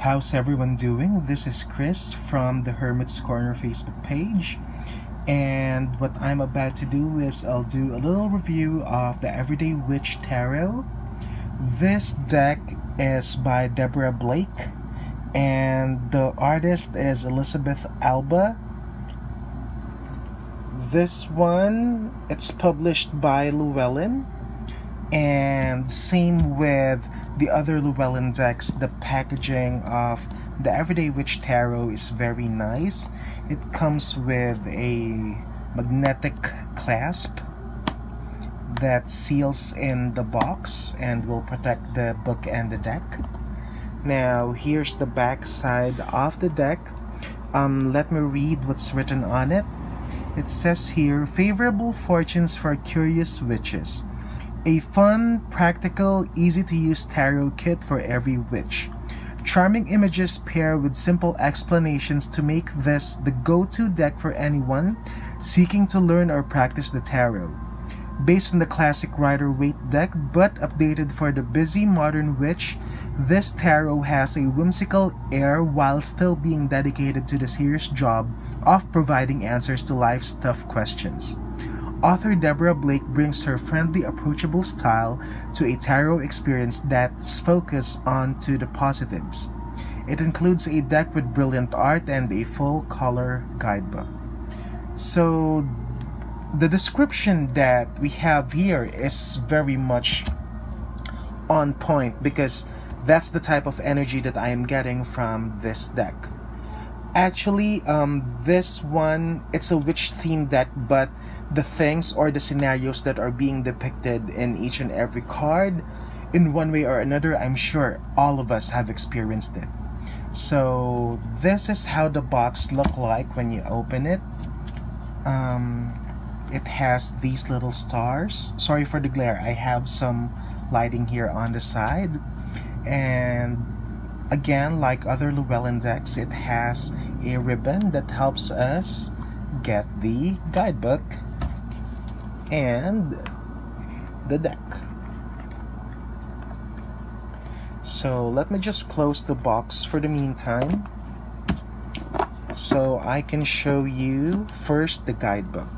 How's everyone doing? This is Chris from the Hermit's Corner Facebook page. And what I'm about to do is I'll do a little review of the Everyday Witch Tarot. This deck is by Deborah Blake, and the artist is Elizabeth Alba. This one, it's published by Llewellyn, and same with the other Llewellyn decks. The packaging of the Everyday Witch Tarot is very nice. It comes with a magnetic clasp that seals in the box and will protect the book and the deck. Now here's the back side of the deck. Let me read what's written on it. It says here, favorable fortunes for curious witches. A fun, practical, easy-to-use tarot kit for every witch. Charming images pair with simple explanations to make this the go-to deck for anyone seeking to learn or practice the tarot. Based on the classic Rider-Waite deck, but updated for the busy modern witch, this tarot has a whimsical air while still being dedicated to the serious job of providing answers to life's tough questions. Author Deborah Blake brings her friendly, approachable style to a tarot experience that's focused on to the positives. It includes a deck with brilliant art and a full-color guidebook. So, the description that we have here is very much on point because that's the type of energy that I am getting from this deck. Actually, this one, it's a witch-themed deck, but the things or the scenarios that are being depicted in each and every card, in one way or another, I'm sure all of us have experienced it. So, this is how the box look like when you open it. It has these little stars. Sorry for the glare, I have some lighting here on the side. And again, like other Llewellyn decks, it has a ribbon that helps us get the guidebook and the deck. So let me just close the box for the meantime so I can show you first the guidebook.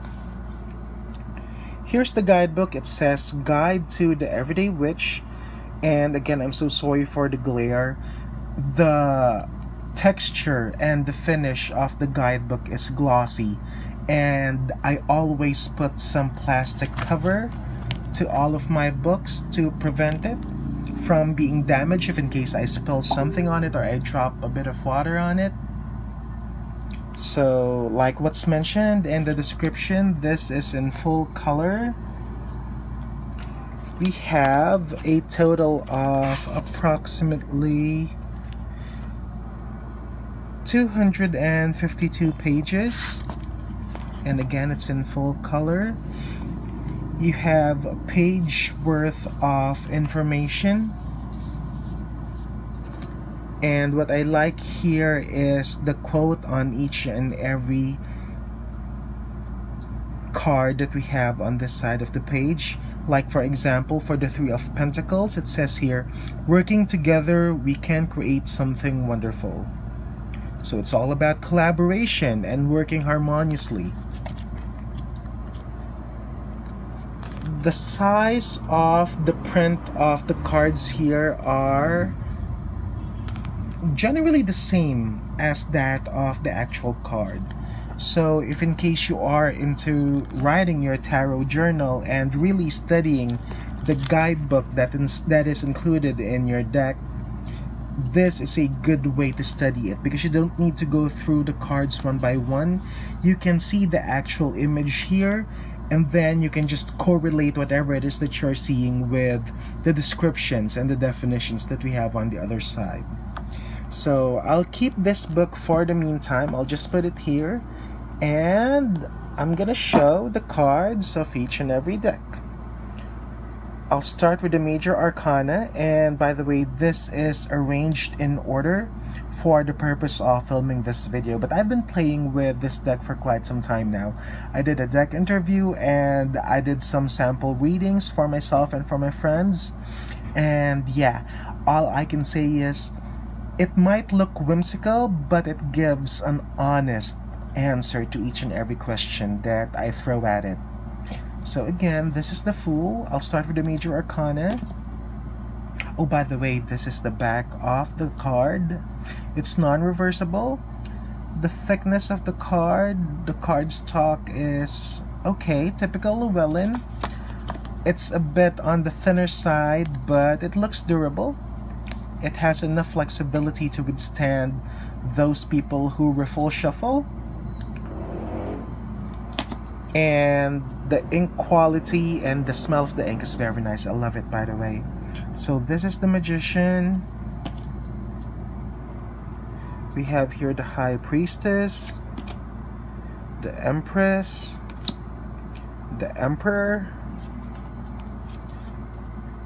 Here's the guidebook. It says Guide to the Everyday Witch, and again, I'm so sorry for the glare. The texture and the finish of the guidebook is glossy, and I always put some plastic cover to all of my books to prevent it from being damaged if in case I spill something on it or I drop a bit of water on it. So, like what's mentioned in the description, this is in full color. We have a total of approximately 252 pages, and again, it's in full color. You have a page worth of information. And what I like here is the quote on each and every card that we have on this side of the page. Like for example, for the Three of Pentacles, it says here, working together we can create something wonderful. So it's all about collaboration and working harmoniously. The size of the print of the cards here are generally the same as that of the actual card. So if in case you are into writing your tarot journal and really studying the guidebook that is included in your deck, this is a good way to study it because you don't need to go through the cards one by one. You can see the actual image here, and then you can just correlate whatever it is that you're seeing with the descriptions and the definitions that we have on the other side. So I'll keep this book for the meantime. I'll just put it here, and I'm gonna show the cards of each and every deck. I'll start with the Major Arcana, and by the way, this is arranged in order for the purpose of filming this video, but I've been playing with this deck for quite some time now. I did a deck interview and I did some sample readings for myself and for my friends, and yeah, all I can say is It might look whimsical, but it gives an honest answer to each and every question that I throw at it. So again, this is the Fool. I'll start with the Major Arcana. Oh, by the way, this is the back of the card. It's non-reversible. The thickness of the cardstock is okay, typical Llewellyn. It's a bit on the thinner side, but it looks durable. It has enough flexibility to withstand those people who riffle shuffle. And the ink quality and the smell of the ink is very nice. I love it, by the way. So this is the Magician. We have here the High Priestess, the Empress, the Emperor.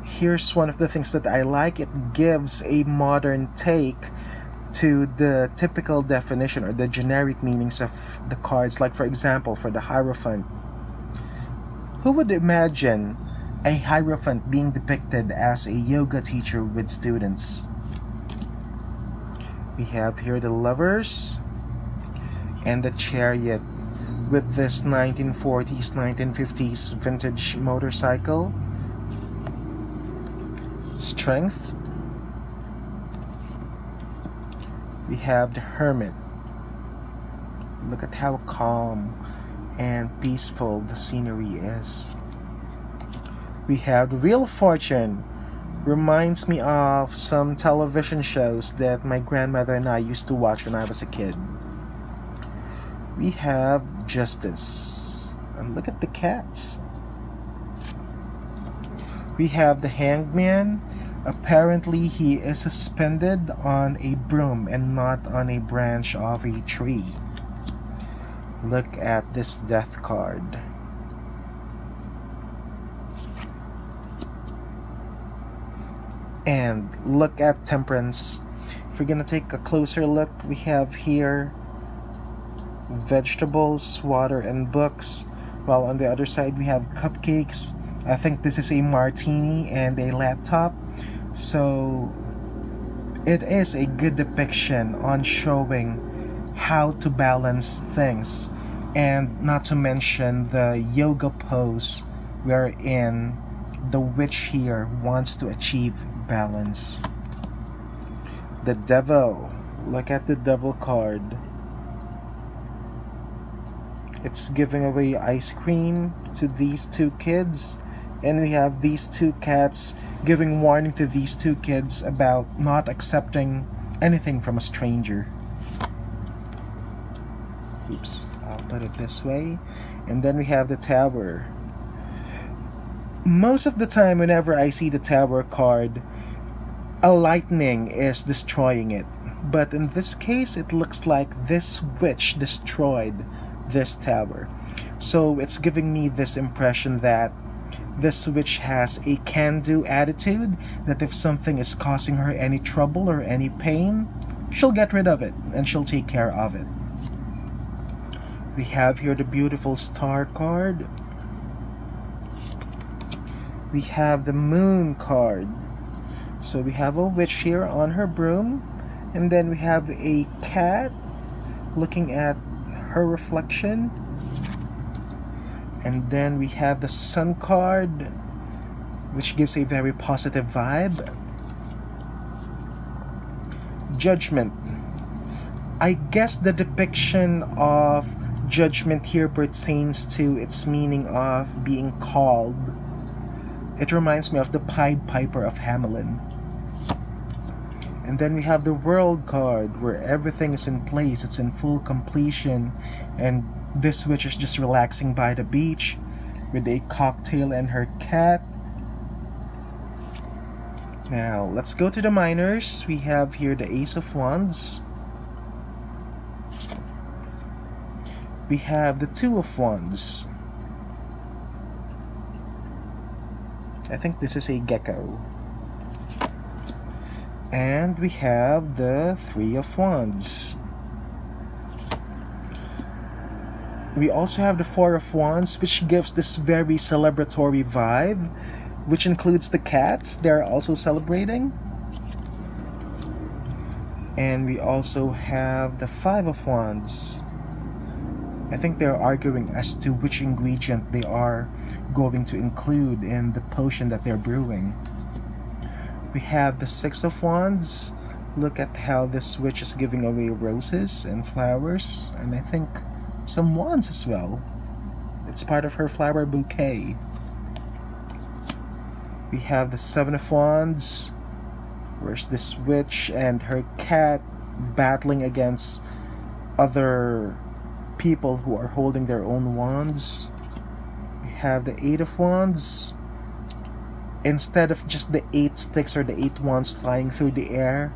Here's one of the things that I like. It gives a modern take to the typical definition or the generic meanings of the cards. Like, for example, for the Hierophant. Who would imagine a Hierophant being depicted as a yoga teacher with students? We have here the Lovers and the Chariot with this 1940s, 1950s vintage motorcycle. Strength. We have the Hermit. Look at how calm and peaceful the scenery is. We have the Wheel of Fortune. Reminds me of some television shows that my grandmother and I used to watch when I was a kid. We have Justice. And look at the cats. We have the Hanged Man. Apparently he is suspended on a broom and not on a branch of a tree. Look at this Death card. And look at Temperance. If we're gonna take a closer look, we have here vegetables, water, and books, while on the other side we have cupcakes. I think this is a martini and a laptop. So it is a good depiction on showing how to balance things, and not to mention the yoga pose wherein the witch here wants to achieve balance. The Devil. Look at the Devil card. It's giving away ice cream to these two kids, and we have these two cats giving warning to these two kids about not accepting anything from a stranger. Oops, I'll put it this way. And then we have the Tower. Most of the time whenever I see the Tower card, a lightning is destroying it. But in this case, it looks like this witch destroyed this tower. So it's giving me this impression that this witch has a can-do attitude, that if something is causing her any trouble or any pain, she'll get rid of it and she'll take care of it. We have here the beautiful Star card. We have the Moon card. So we have a witch here on her broom, and then we have a cat looking at her reflection. And then we have the Sun card, which gives a very positive vibe. Judgment. I guess the depiction of judgment here pertains to its meaning of being called. It reminds me of the Pied Piper of Hamelin. And then we have the World card, where everything is in place, it's in full completion, and this witch is just relaxing by the beach with a cocktail and her cat. Now, let's go to the minors. We have here the Ace of Wands. We have the Two of Wands. I think this is a gecko. And we have the Three of Wands. We also have the Four of Wands, which gives this very celebratory vibe, which includes the cats. They're also celebrating. And we also have the Five of Wands. I think they're arguing as to which ingredient they are going to include in the potion that they're brewing. We have the Six of Wands. Look at how this witch is giving away roses and flowers, and I think some wands as well. It's part of her flower bouquet. We have the Seven of Wands. Where's this witch and her cat battling against other people who are holding their own wands. We have the Eight of Wands. Instead of just the 8 sticks or the 8 wands flying through the air,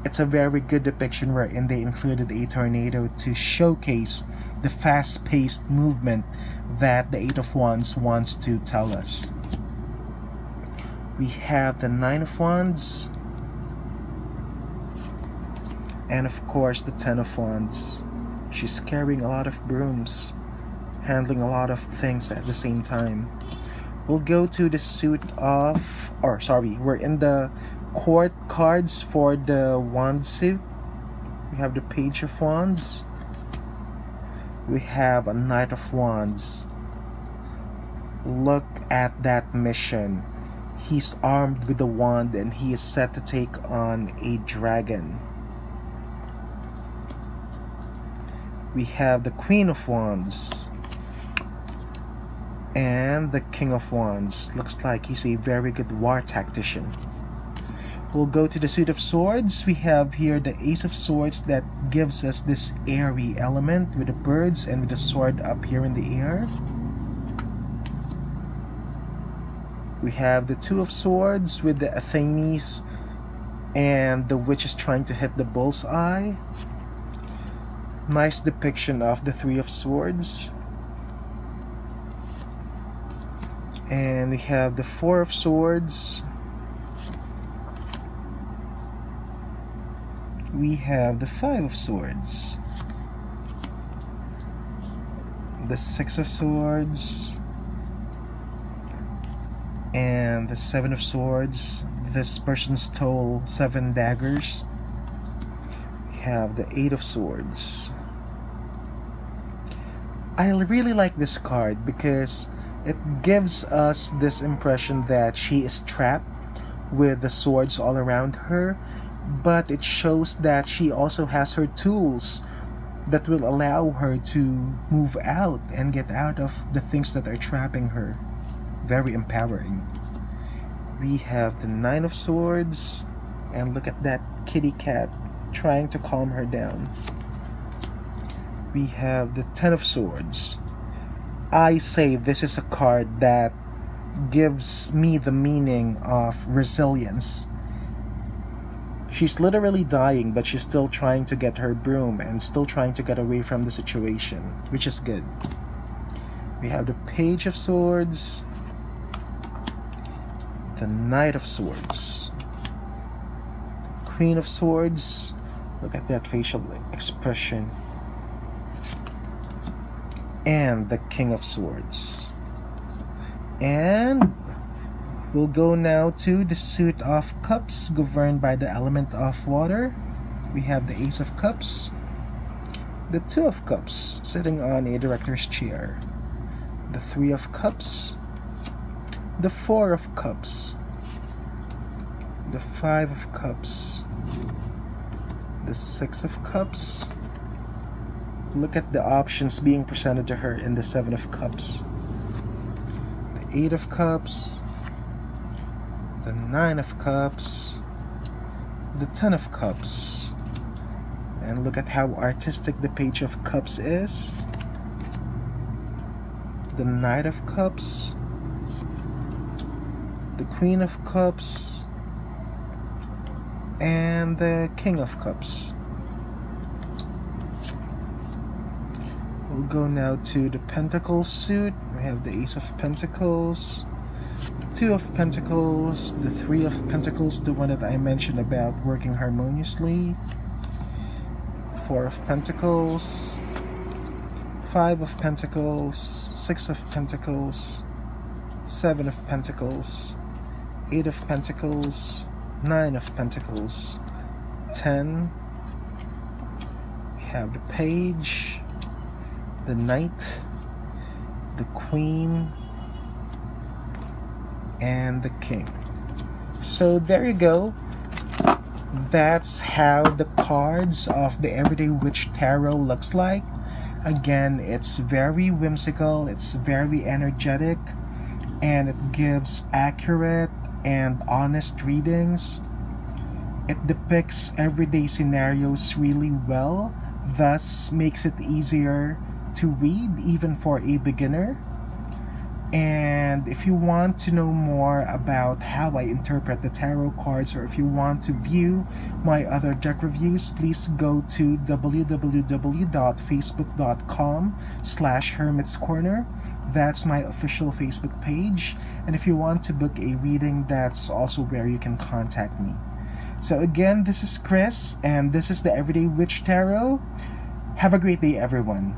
it's a very good depiction wherein they included a tornado to showcase the fast-paced movement that the Eight of Wands wants to tell us. We have the Nine of Wands. And of course the Ten of Wands. She's carrying a lot of brooms, handling a lot of things at the same time. We'll go to the suit of, we're in the court cards for the wand suit. We have the Page of Wands. We have a Knight of Wands. Look at that mission. He's armed with a wand and he is set to take on a dragon. We have the Queen of Wands and the King of Wands. Looks like he's a very good war tactician. We'll go to the suit of swords. We have here the Ace of Swords that gives us this airy element with the birds and with the sword up here in the air. We have the Two of Swords with the Athenes and the witch is trying to hit the bullseye. Nice depiction of the Three of Swords. And we have the Four of Swords. We have the Five of Swords. The Six of Swords. And the Seven of Swords. This person stole 7 daggers. We have the Eight of Swords. I really like this card because it gives us this impression that she is trapped with the swords all around her, but it shows that she also has her tools that will allow her to move out and get out of the things that are trapping her. Very empowering. We have the Nine of Swords, and look at that kitty cat trying to calm her down. We have the Ten of Swords. I say this is a card that gives me the meaning of resilience. She's literally dying, but she's still trying to get her broom and still trying to get away from the situation, which is good. We have the Page of Swords, the Knight of Swords, Queen of Swords. Look at that facial expression. And the King of Swords. And we'll go now to the suit of cups governed by the element of water. We have the Ace of Cups, the Two of Cups sitting on a director's chair, the Three of Cups, the Four of Cups, the Five of Cups, the Six of Cups. Look at the options being presented to her in the Seven of Cups. The Eight of Cups, the Nine of Cups, the Ten of Cups. And look at how artistic the Page of Cups is. The Knight of Cups, the Queen of Cups, and the King of Cups. We'll go now to the Pentacles suit. We have the Ace of Pentacles, the Two of Pentacles, the Three of Pentacles, the one that I mentioned about working harmoniously, Four of Pentacles, Five of Pentacles, Six of Pentacles, Seven of Pentacles, Eight of Pentacles, Nine of Pentacles, 10. We have the page, the knight, the queen, and the king. So there you go. That's how the cards of the Everyday Witch Tarot looks like. Again, it's very whimsical, it's very energetic, and it gives accurate and honest readings. It depicts everyday scenarios really well, thus makes it easier to read even for a beginner. And if you want to know more about how I interpret the tarot cards, or if you want to view my other deck reviews, please go to www.facebook.com/Hermit's Corner. That's my official Facebook page. And if you want to book a reading, that's also where you can contact me. So again, this is Chris, and this is the Everyday Witch Tarot. Have a great day, everyone.